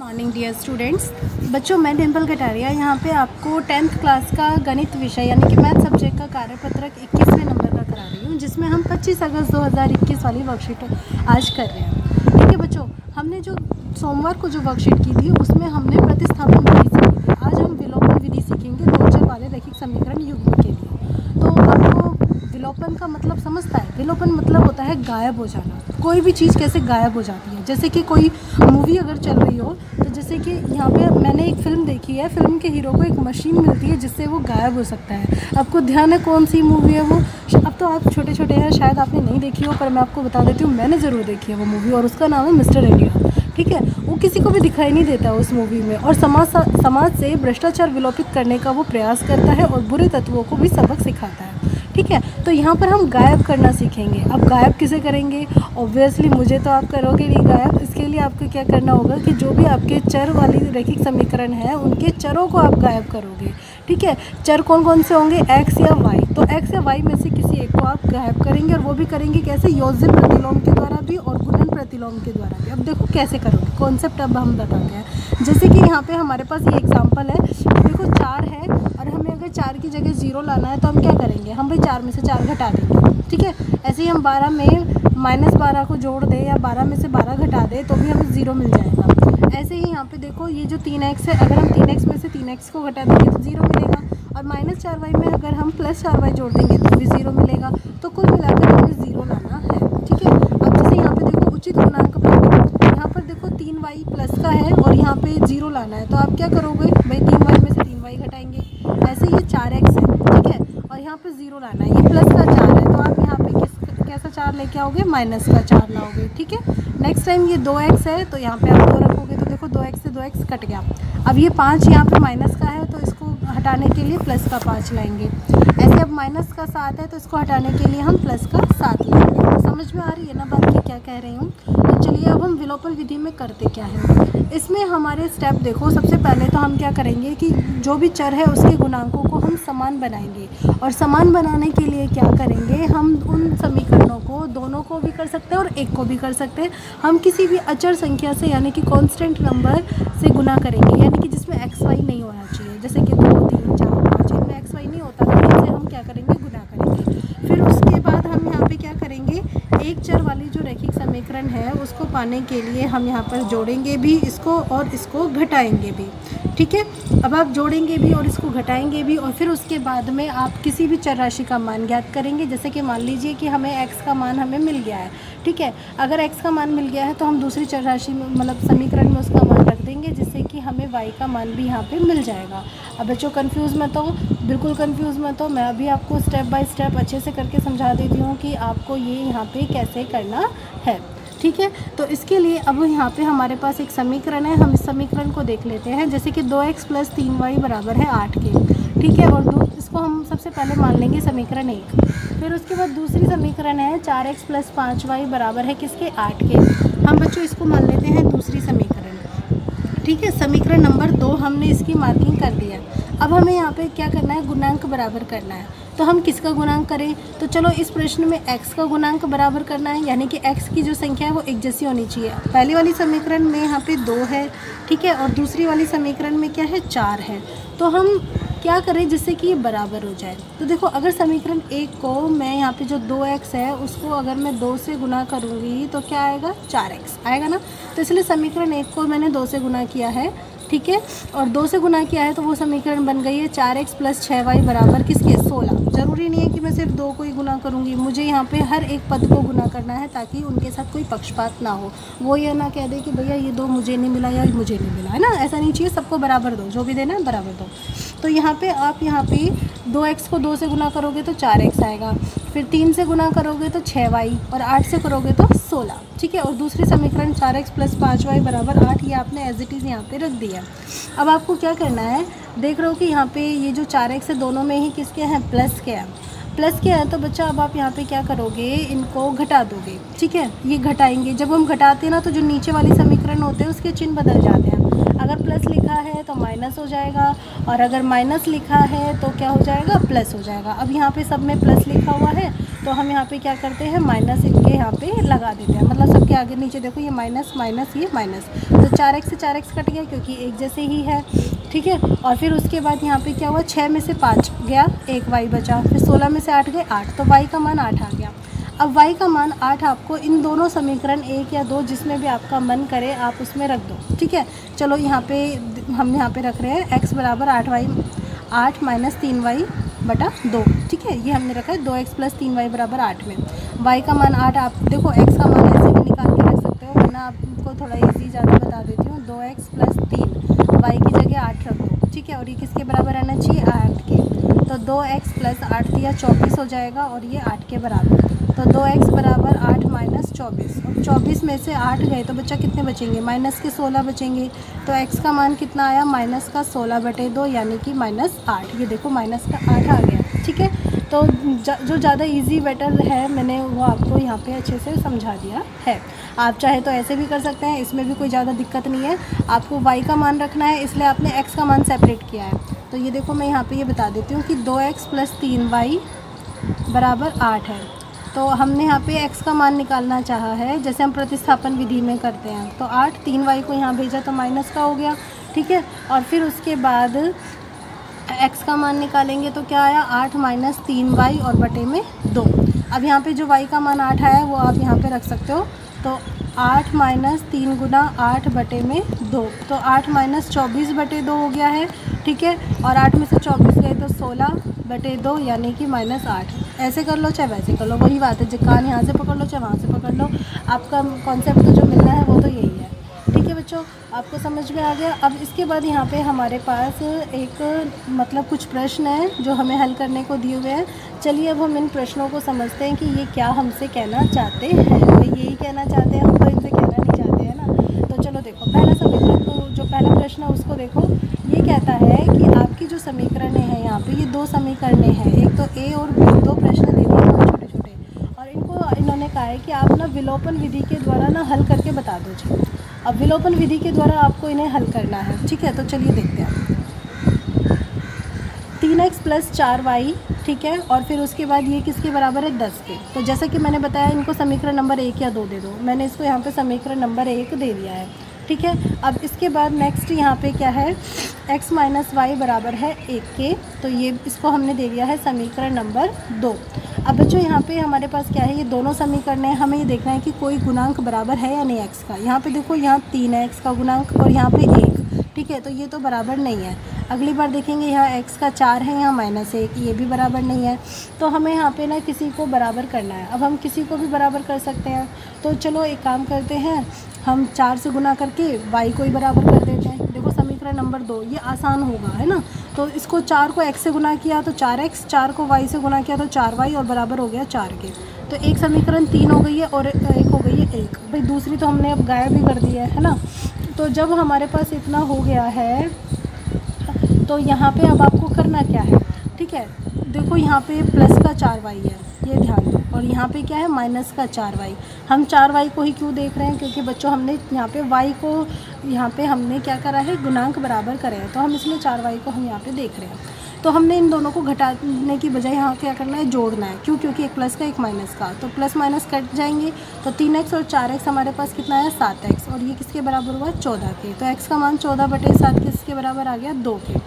Morning dear students. बच्चों, मैं डिम्पल कटारिया यहाँ पे आपको 10th क्लास का गणित विषय यानी कि मैथ सब्जेक्ट का कार्यपत्रक 21वें नंबर का करा रही हूँ, जिसमें हम 25 अगस्त 2021 वाली वर्कशीट आज कर रहे हैं। ठीक है बच्चों, हमने जो सोमवार को जो वर्कशीट की थी उसमें हमने प्रतिस्थापन विधि सीखी थी। आज हम विलोपन विधि सीखेंगे दो चर वाले रैखिक समीकरण युग्म के लिए। तो आपको विलोपन का मतलब समझता है? विलोपन मतलब होता है गायब हो जाना। कोई भी चीज़ कैसे गायब हो जाती है, जैसे कि कोई मूवी अगर चल रही हो तो जैसे कि यहाँ पे मैंने एक फ़िल्म देखी है, फिल्म के हीरो को एक मशीन मिलती है जिससे वो गायब हो सकता है। आपको ध्यान है कौन सी मूवी है वो? अब तो आप छोटे छोटे हैं, शायद आपने नहीं देखी हो, पर मैं आपको बता देती हूँ, मैंने ज़रूर देखी है वो मूवी, और उसका नाम है मिस्टर इंडिया। ठीक है, वो किसी को भी दिखाई नहीं देता उस मूवी में, और समाज से भ्रष्टाचार विलोपित करने का वो प्रयास करता है और बुरे तत्वों को भी सबक सिखाता है। ठीक है, तो यहाँ पर हम गायब करना सीखेंगे। अब गायब किसे करेंगे? ऑब्वियसली मुझे तो आप करोगे नहीं गायब। इसके लिए आपको क्या करना होगा कि जो भी आपके चर वाली रैखिक समीकरण है उनके चरों को आप गायब करोगे। ठीक है, चर कौन कौन से होंगे? एक्स या वाई। तो एक्स या वाई में से किसी एक को आप गायब करेंगे, और वो भी करेंगे कैसे? योजित प्रतिलोम के द्वारा भी और गुणन प्रतिलोम के द्वारा भी। अब देखो कैसे करोगे, कॉन्सेप्ट अब हम बताते हैं। जैसे कि यहाँ पे हमारे पास ये एग्जाम्पल है, देखो 4 है और हमें अगर 4 की जगह 0 लाना है तो हम क्या करेंगे? हम भाई 4 में से 4 घटा देंगे। ठीक है, ऐसे ही हम 12 में -12 को जोड़ दें या 12 में से 12 घटा दें तो भी हमें 0 मिल जाएगा। ऐसे ही यहाँ पे देखो ये जो 3x है, अगर हम 3x में से 3x को घटा देंगे तो 0 मिलेगा, और -4y में अगर हम +4y जोड़ देंगे तो भी 0 मिलेगा। तो कुल मिलाकर हमें 0 लाना है। ठीक है, अब जैसे यहाँ पे देखो उचित गुणांक प्राप्त, यहाँ पर देखो 3y प्लस का है और यहाँ पे 0 लाना है, तो आप क्या करोगे भाई? 3y में से 3y घटाएंगे। ऐसे ये 4x है, ठीक है, और यहाँ पे 0 लाना है, ये प्लस का 4 है, तो आप यहाँ पे कैसा 4 लेके आओगे? माइनस का 4 लाओगे। ठीक है, नेक्स्ट टाइम ये 2x है तो यहाँ पे आप 2 रखोगे, तो देखो 2x से 2x कट गया। अब ये 5 यहाँ पे माइनस का है तो इसको हटाने के लिए प्लस का 5 लाएंगे। ऐसे अब माइनस का 7 है तो इसको हटाने के लिए हम प्लस का 7 लाएंगे। तो समझ में आ रही है ना बात की क्या कह रही हूँ? तो चलिए अब हम विलोपन विधि में करते क्या है। इसमें हमारे स्टेप देखो, सबसे पहले तो हम क्या करेंगे कि जो भी चर है उसके गुणांकों को हम समान बनाएंगे, और समान बनाने के लिए क्या करेंगे? हम उन समीकरणों को दोनों को भी कर सकते हैं और एक को भी कर सकते हैं। हम किसी भी अचर संख्या से यानी कि कांस्टेंट नंबर से गुना करेंगे, यानी कि जिसमें एक्स वाई नहीं होना चाहिए, जैसे कि 2, 3, 4, 5 इनमें एक्स वाई नहीं होता, तो इनसे हम क्या करेंगे? गुना करेंगे। फिर उसके बाद हम यहाँ पे क्या करेंगे? एक चर वाली जो रैखिक समीकरण है उसको पाने के लिए हम यहाँ पर जोड़ेंगे भी इसको और इसको घटाएंगे भी। ठीक है, अब आप जोड़ेंगे भी और इसको घटाएंगे भी, और फिर उसके बाद में आप किसी भी चर राशि का मान ज्ञात करेंगे। जैसे कि मान लीजिए कि हमें x का मान हमें मिल गया है। ठीक है, अगर x का मान मिल गया है तो हम दूसरी चर राशि में मतलब समीकरण में उसका मान रख देंगे, जिससे कि हमें y का मान भी यहाँ पे मिल जाएगा। अब बच्चों कंफ्यूज मत हो, बिल्कुल कंफ्यूज मत हो, मैं अभी आपको स्टेप बाय स्टेप अच्छे से करके समझा देती हूँ कि आपको ये यहाँ पे कैसे करना है। ठीक है, तो इसके लिए अब यहाँ पे हमारे पास एक समीकरण है, हम इस समीकरण को देख लेते हैं। जैसे कि 2x + 3y बराबर है 8 के। ठीक है, और इसको हम सबसे पहले मान लेंगे समीकरण 1। फिर उसके बाद दूसरी समीकरण है 4x + 5y बराबर है किसके? 8 के। हम बच्चों इसको मान लेते हैं दूसरी समीकरण। ठीक है, समीकरण नंबर 2 हमने इसकी मार्किंग कर दिया। अब हमें यहाँ पे क्या करना है? गुणांक बराबर करना है। तो हम किसका गुणांक करें? तो चलो इस प्रश्न में x का गुणांक बराबर करना है, यानी कि x की जो संख्या है वो एक जैसी होनी चाहिए। पहली वाली समीकरण में यहाँ पे 2 है, ठीक है, और दूसरी वाली समीकरण में क्या है? 4 है। तो हम क्या करें जिससे कि ये बराबर हो जाए? तो देखो, अगर समीकरण 1 को मैं यहाँ पे जो 2x है उसको अगर मैं 2 से गुना करूँगी तो क्या आएगा? 4x आएगा ना। तो इसलिए समीकरण 1 को मैंने 2 से गुना किया है। ठीक है, और 2 से गुना किया है तो वो समीकरण बन गई है 4x + 6y बराबर किसके? 16। ज़रूरी नहीं है कि मैं सिर्फ 2 को ही गुना करूँगी, मुझे यहाँ पे हर एक पद को गुना करना है ताकि उनके साथ कोई पक्षपात ना हो। वो ये ना कह दे कि भैया ये 2 मुझे नहीं मिला या मुझे नहीं मिला, है ना। ऐसा नहीं चाहिए, सबको बराबर दो, जो भी देना है बराबर दो। तो यहाँ पे आप यहाँ पे 2x को 2 से गुना करोगे तो 4x आएगा, फिर 3 से गुना करोगे तो 6y, और 8 से करोगे तो 16। ठीक है, और दूसरी समीकरण 4x + 5y बराबर 8, ये आपने एज इट इज़ यहाँ पे रख दिया। अब आपको क्या करना है? देख रहे हो कि यहाँ पे ये जो 4x है दोनों में ही किसके हैं? प्लस के हैं। प्लस क्या है तो बच्चा अब आप यहाँ पे क्या करोगे, इनको घटा दोगे, ठीक है। ये घटाएंगे, जब हम घटाते हैं ना तो जो नीचे वाले समीकरण होते हैं उसके चिन्ह बदल जाते हैं। अगर प्लस लिखा है तो माइनस हो जाएगा, और अगर माइनस लिखा है तो क्या हो जाएगा, प्लस हो जाएगा। अब यहाँ पे सब में प्लस लिखा हुआ है तो हम यहाँ पे क्या करते हैं, माइनस इनके यहाँ पे लगा देते हैं, मतलब सबके आगे नीचे देखो ये माइनस माइनस ये माइनस, तो 4x से 4x कट गया क्योंकि एक जैसे ही है, ठीक है। और फिर उसके बाद यहाँ पे क्या हुआ, 6 में से 5 गया, 1 y बचा, फिर 16 में से 8 गए 8, तो y का मान 8 आ गया। अब y का मान 8 आपको इन दोनों समीकरण 1 या 2 जिसमें भी आपका मन करे आप उसमें रख दो, ठीक है। चलो यहाँ पे हम यहाँ पे रख रहे हैं x बराबर 8 माइनस 3y बटा 2, ठीक है। ये हमने रखा है 2x प्लस 3y बराबर 8 में। y का मान 8, आप देखो x का मान ऐसे भी निकाल के रख सकते हो, वरना आपको थोड़ा इजी ज़्यादा बता देती हूँ। 2x प्लस 3 y की जगह 8 रख दो, ठीक है। और ये किसके बराबर आना चाहिए, 8 के, तो 2x प्लस 8 दिया 24 हो जाएगा, और ये 8 के बराबर, तो 2x बराबर 8 माइनस 24। अब 24 में से 8 गए तो बच्चा कितने बचेंगे, माइनस के 16 बचेंगे। तो x का मान कितना आया, माइनस का 16/2 यानी कि -8। ये देखो माइनस का 8 आ गया, ठीक है। तो जो ज़्यादा इजी बेटर है मैंने वो आपको यहाँ पे अच्छे से समझा दिया है। आप चाहे तो ऐसे भी कर सकते हैं, इसमें भी कोई ज़्यादा दिक्कत नहीं है। आपको y का मान रखना है इसलिए आपने x का मान सेपरेट किया है। तो ये देखो मैं यहाँ पे ये बता देती हूँ कि 2x प्लस 3y बराबर 8 है। तो हमने यहाँ पे x का मान निकालना चाहा है, जैसे हम प्रतिस्थापन विधि में करते हैं। तो 8 3y को यहाँ भेजा तो माइनस का हो गया, ठीक है। और फिर उसके बाद x का मान निकालेंगे तो क्या आया, 8 माइनस 3y और बटे में 2। अब यहाँ पे जो y का मान 8 आया वो आप यहाँ पे रख सकते हो, तो 8 माइनस 3 गुना 8 बटे में 2, तो 8 माइनस 24/2 हो गया है, ठीक है। और 8 में से 24 गए तो 16/2 यानी कि -8। ऐसे कर लो चाहे वैसे कर लो, वही बात है, जो कान यहाँ से पकड़ लो चाहे वहाँ से पकड़ लो, आपका कॉन्सेप्ट तो जो मिलना है वो तो यही है, ठीक है बच्चों। आपको समझ में आ गया। अब इसके बाद यहाँ पे हमारे पास एक मतलब कुछ प्रश्न हैं जो हमें हल करने को दिए हुए हैं। चलिए अब हम इन प्रश्नों को समझते हैं कि ये क्या हमसे कहना चाहते हैं। तो यही कहना चाहते हैं, हम तो इनसे कहना नहीं चाहते हैं ना। तो चलो देखो पहला समीकरण, तो जो पहला प्रश्न है उसको देखो। ये कहता है कि आपकी जो समीकरण है यहाँ पे, ये 2 समीकरण हैं, एक तो ए और बी, 2 प्रश्न दे दिए हैं छोटे छोटे, और इनको इन्होंने कहा है कि आप ना विलोपन विधि के द्वारा ना हल करके बता दो जी। अब विलोपन विधि के द्वारा आपको इन्हें हल करना है, ठीक है। तो चलिए देखते हैं। 3x प्लस 4y, ठीक है। और फिर उसके बाद ये किसके बराबर है, 10 के। तो जैसा कि मैंने बताया इनको समीकरण नंबर 1 या 2 दे दो, मैंने इसको यहाँ पे समीकरण नंबर 1 दे दिया है, ठीक है। अब इसके बाद नेक्स्ट यहाँ पे क्या है, x माइनस वाई बराबर है 1 के, तो ये इसको हमने दे दिया है समीकरण नंबर 2। अब बच्चों यहाँ पे हमारे पास क्या है, ये दोनों समीकरण हैं, हमें ये देखना है कि कोई गुणांक बराबर है या नहीं x का। यहाँ पे देखो यहाँ 3 है x का गुणांक और यहाँ पे 1, ठीक है, तो ये तो बराबर नहीं है। अगली बार देखेंगे यहाँ x का 4 है, यहाँ -1, ये भी बराबर नहीं है। तो हमें यहाँ पे ना किसी को बराबर करना है। अब हम किसी को भी बराबर कर सकते हैं, तो चलो एक काम करते हैं, हम 4 से गुना करके y को ही बराबर कर देते हैं। देखो समीकरण नंबर 2 ये आसान होगा, है ना। तो इसको 4 को x से गुना किया तो 4x, 4 को y से गुना किया तो 4y और बराबर हो गया 4 के। तो एक समीकरण 3 हो गई है और एक हो गई है 1। भाई दूसरी तो हमने अब गायब भी कर दी है ना। तो जब हमारे पास इतना हो गया है तो यहाँ पे अब आपको करना क्या है, ठीक है। देखो यहाँ पे प्लस का 4y है, ये ध्यान दो, और यहाँ पे क्या है माइनस का 4y। हम 4y को ही क्यों देख रहे हैं, क्योंकि बच्चों हमने यहाँ पे y को यहाँ पे हमने क्या करा है, गुणांक बराबर करे हैं, तो हम इसलिए 4y को हम यहाँ पे देख रहे हैं। तो हमने इन दोनों को घटाने की बजाय यहाँ क्या करना है, जोड़ना है। क्यों, क्योंकि एक प्लस का एक माइनस का, तो प्लस माइनस कट जाएंगे। तो 3x और 4x हमारे पास कितना है 7x, और ये किसके बराबर हुआ 14 के। तो x का मान 14/7 किसके बराबर आ गया 2 के।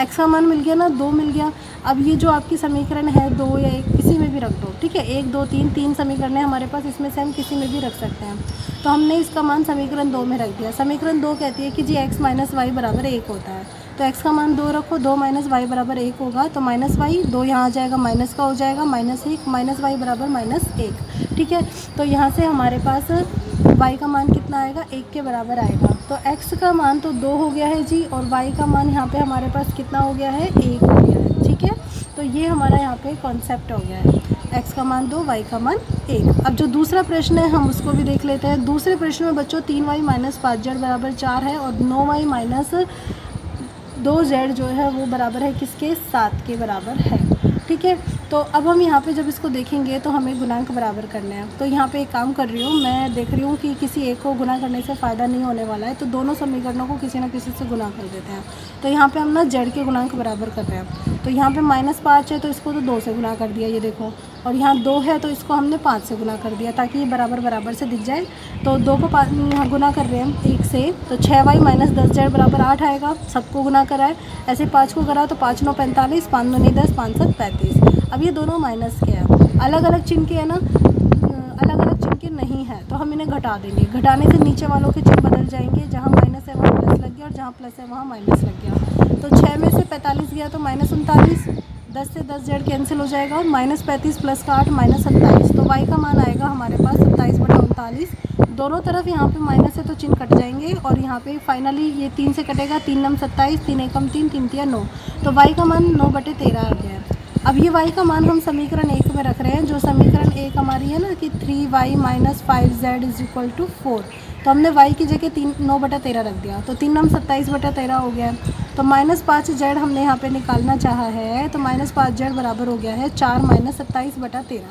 x का मान मिल गया ना, 2 मिल गया। अब ये जो आपकी समीकरण है 2 या 1 किसी में भी रख दो, ठीक है। 1 2 3 3 समीकरण है हमारे पास, इसमें से हम किसी में भी रख सकते हैं। तो हमने इसका मान समीकरण 2 में रख दिया। समीकरण 2 कहती है कि जी x माइनस वाई बराबर 1 होता है। तो x का मान 2 रखो, 2 माइनस वाई बराबर 1 होगा, तो माइनस वाई 2 यहाँ आ जाएगा, माइनस का हो जाएगा -1 माइनस वाई बराबर -1, ठीक है। तो यहाँ से हमारे पास y का मान कितना आएगा, 1 के बराबर आएगा। तो x का मान तो 2 हो गया है जी, और y का मान यहाँ पे हमारे पास कितना हो गया है 1 हो गया है, ठीक है। तो ये हमारा यहाँ पे कॉन्सेप्ट हो गया है, x का मान 2 y का मान 1। अब जो दूसरा प्रश्न है हम उसको भी देख लेते हैं। दूसरे प्रश्न में बच्चों 3y माइनस 5z बराबर 4 है, और 9y माइनस 2z जो है वो बराबर है किसके, 7 के बराबर है, ठीक है। तो अब हम यहाँ पे जब इसको देखेंगे तो हमें गुणांक बराबर करने हैं। तो यहाँ पे एक काम कर रही हूँ, मैं देख रही हूँ कि किसी एक को गुना करने से फ़ायदा नहीं होने वाला है, तो दोनों समीकरणों को किसी न किसी से गुना कर देते हैं। तो यहाँ पे हम ना जेड के गुणांक बराबर कर रहे हैं। तो यहाँ पे -5 है तो इसको तो 2 से गुना कर दिया, ये देखो। और यहाँ 2 है तो इसको हमने 5 से गुना कर दिया ताकि ये बराबर बराबर से दिख जाए। तो 2 को यहाँ गुना कर रहे हैं 1 से, तो 6y - 10z बराबर 8 आएगा। सबको गुना करा है, ऐसे 5 को करा तो 5 9 45, 5 2 9 10, 5 7 35। अब ये दोनों माइनस के हैं, अलग अलग चिन्ह के है ना, अलग अलग चिन्ह के नहीं है तो हम इन्हें घटा देंगे। घटाने से नीचे वालों के चिन्ह बदल जाएंगे, जहाँ माइनस है वहाँ प्लस लग गया और जहाँ प्लस है वहाँ माइनस लग गया। तो 6 में से 45 गया तो -39, 10 से 10 जेड कैंसिल हो जाएगा, -35 प्लस का 8 -27। तो y का मान आएगा हमारे पास 27/39। दोनों तरफ यहाँ पे माइनस है तो चिन्ह कट जाएंगे और यहाँ पे फाइनली ये 3 से कटेगा, 3 9 27, 3 1 3, 3 3 9। तो y का मान 9/13 आ गया है। अब ये y का मान हम समीकरण 1 में रख रहे हैं, जो समीकरण 1 हमारी है ना कि 3y - 5z = 4। तो हमने y की जगह 9/13 रख दिया, तो 3 9 27/13 हो गया। तो -5z हमने यहाँ पे निकालना चाहा है, तो -5z बराबर हो गया है 4 - 27/13।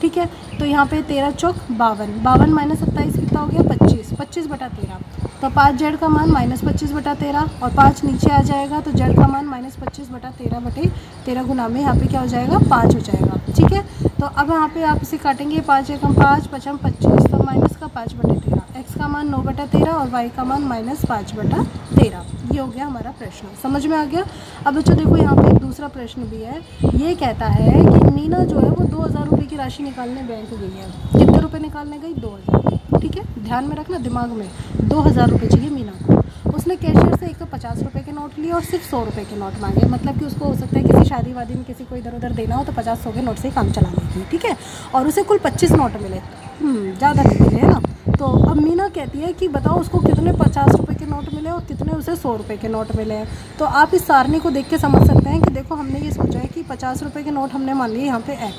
ठीक है। तो यहाँ पे 13 चौक 52, 52 - 27 कितना हो गया 25, 25/13। तो 5z का मान -25/13 और 5 नीचे आ जाएगा, तो z का मान -25/13/13 गुना में यहाँ पे क्या हो जाएगा 5 हो जाएगा। ठीक है। तो अब यहाँ पे आप इसे काटेंगे, 5 एकम 5, 5 25, तो माइनस का 5/13, x का मान 9/13 और y का मान -5/13। ये हो गया हमारा प्रश्न, समझ में आ गया। अब बच्चों देखो यहाँ पे एक दूसरा प्रश्न भी है। ये कहता है कि मीना जो है वो 2000 रुपये की राशि निकालने बैंक गई है। कितने रुपए निकालने गई 2000। ठीक है, ध्यान में रखना दिमाग में, 2000 रुपये चाहिए मीना को। उसने कैशियर से एक तो 50 रुपये के नोट लिए और सिर्फ 100 रुपये के नोट मांगे। मतलब कि उसको हो सकता है किसी शादी वादी में किसी को इधर उधर देना हो तो 50-100 के नोट से ही काम चला लेगी। ठीक है। और उसे कुल 25 नोट मिले, ज़्यादा नहीं मिले है ना। तो अब मीना कहती है कि बताओ उसको कितने 50 रुपये के नोट मिले और कितने उसे 100 रुपये के नोट मिले हैं। तो आप इस सारणी को देख के समझ सकते हैं कि देखो हमने ये सोचा है कि 50 रुपये के नोट हमने मान लिए यहाँ पे x,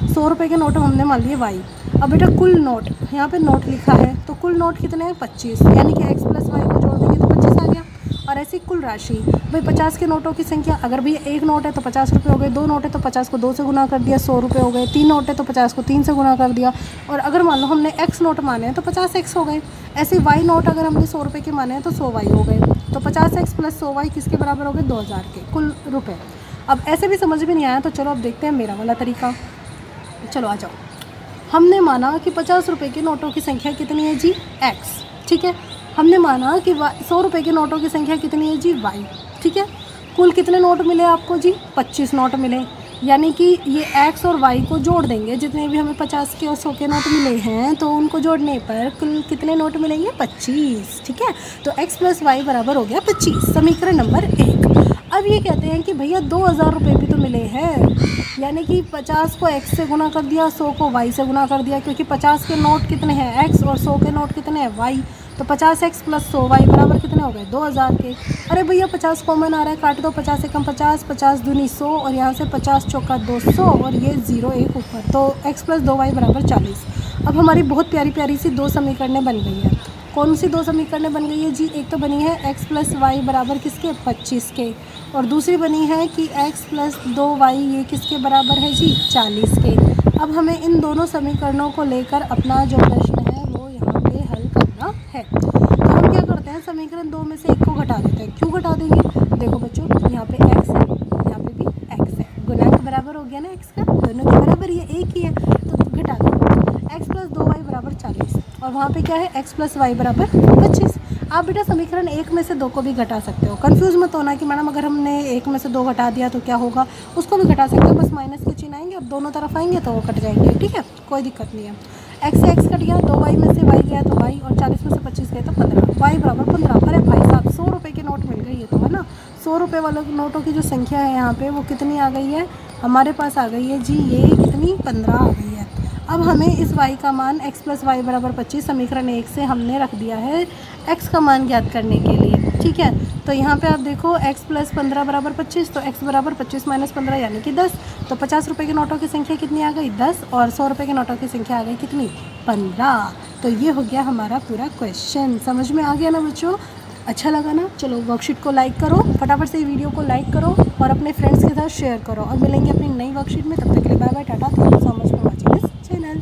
100 रुपये के नोट हमने मान लिए y। अब बेटा कुल नोट, यहाँ पे नोट लिखा है तो कुल नोट कितने हैं 25, यानी कि x + y को जोड़ देंगे तो 25 आ गया। और ऐसी कुल राशि, भाई 50 के नोटों की संख्या, अगर भैया एक नोट है तो 50 रुपये हो गए, 2 नोट है तो 50 को 2 से गुना कर दिया 100 रुपये हो गए, 3 नोट है तो 50 को 3 से गुना कर दिया। और अगर मान लो हमने x नोट माने हैं तो 50x हो गए। ऐसे y नोट अगर हमने 100 रुपये के माने हैं तो 100y हो गए। तो 50x + 100y किसके बराबर हो गए 2000 के कुल रुपये। अब ऐसे भी समझ में नहीं आया तो चलो अब देखते हैं मेरा वाला तरीका। चलो आ जाओ। हमने माना कि 50 रुपये के नोटों की संख्या कितनी है जी x। ठीक है। हमने माना कि 100 रुपये के नोटों की संख्या कितनी है जी y। ठीक है। कुल कितने नोट मिले आपको जी 25 नोट मिले, यानी कि ये x और y को जोड़ देंगे, जितने भी हमें 50 के और 100 के नोट मिले हैं तो उनको जोड़ने पर कुल कितने नोट मिलेंगे 25। ठीक है। तो x + y बराबर हो गया 25, समीकरण नंबर 1। अब ये कहते हैं कि भैया 2000 रुपये भी तो मिले हैं, यानी कि 50 को x से गुना कर दिया, 100 को y से गुना कर दिया, क्योंकि 50 के नोट कितने हैं x और 100 के नोट कितने हैं y। तो 50x + 100y बराबर कितने हो गए 2000 के। अरे भैया 50 कॉमन आ रहा है, काट दो, 50 एकम 50, 50 दूनी 100 और यहाँ से 50 चौका 200 और ये 0 1 ऊपर, तो x + 2y बराबर 40। अब हमारी बहुत प्यारी प्यारी सी 2 समीकरणें बन गई है। कौन सी 2 समीकरणें बन गई है जी, एक तो बनी है x + y बराबर किसके 25 के, और दूसरी बनी है कि x + 2y ये किसके बराबर है जी 40 के। अब हमें इन दोनों समीकरणों को लेकर अपना जो प्रश्न है वो यहाँ पे हल करना है। तो हम क्या करते हैं, समीकरण 2 में से एक को घटा देते हैं। क्यों घटा देंगे, देखो बच्चों यहाँ पे x है, यहाँ पे भी x है, गुणांक बराबर हो गया ना x का, दोनों के बराबर ये एक ही है तो घटा दो। x + 2y बराबर 40 और वहाँ पे क्या है x + y बराबर 25। आप बेटा समीकरण 1 में से 2 को भी घटा सकते हो, कंफ्यूज मत होना कि मैडम अगर हमने 1 में से 2 घटा दिया तो क्या होगा, उसको भी घटा सकते हो, बस माइनस के चिन्ह आएंगे, अब दोनों तरफ आएंगे तो वो कट जाएंगे। ठीक है, कोई दिक्कत नहीं है। x से x कट गया, 2y में से y गया तो y, और 40 में से 25 गए तो 15, y बराबर 15। अरे भाई साहब 100 रुपये के नोट मिल गई है तो है ना। 100 रुपये वाले नोटों की जो संख्या है यहाँ पे वो कितनी आ गई है हमारे पास, आ गई है जी ये कितनी 15 आ गई है। अब हमें इस y का मान x + y बराबर 25 समीकरण 1 से हमने रख दिया है x का मान ज्ञात करने के लिए। ठीक है। तो यहाँ पे आप देखो x + 15 बराबर 25, तो x बराबर 25 - 15 यानी कि 10। तो 50 रुपये के नोटों की संख्या कितनी आ गई 10 और 100 रुपये के नोटों की संख्या आ गई कितनी 15। तो ये हो गया हमारा पूरा क्वेश्चन, समझ में आ गया ना बच्चों। अच्छा लगा ना? चलो वर्कशीट को लाइक करो, फटाफट से वीडियो को लाइक करो और अपने फ्रेंड्स के साथ शेयर करो। और मिलेंगे अपनी नई वर्कशीट में, तब तक के लिए bye bye, tata, thank you so much for watching this channel.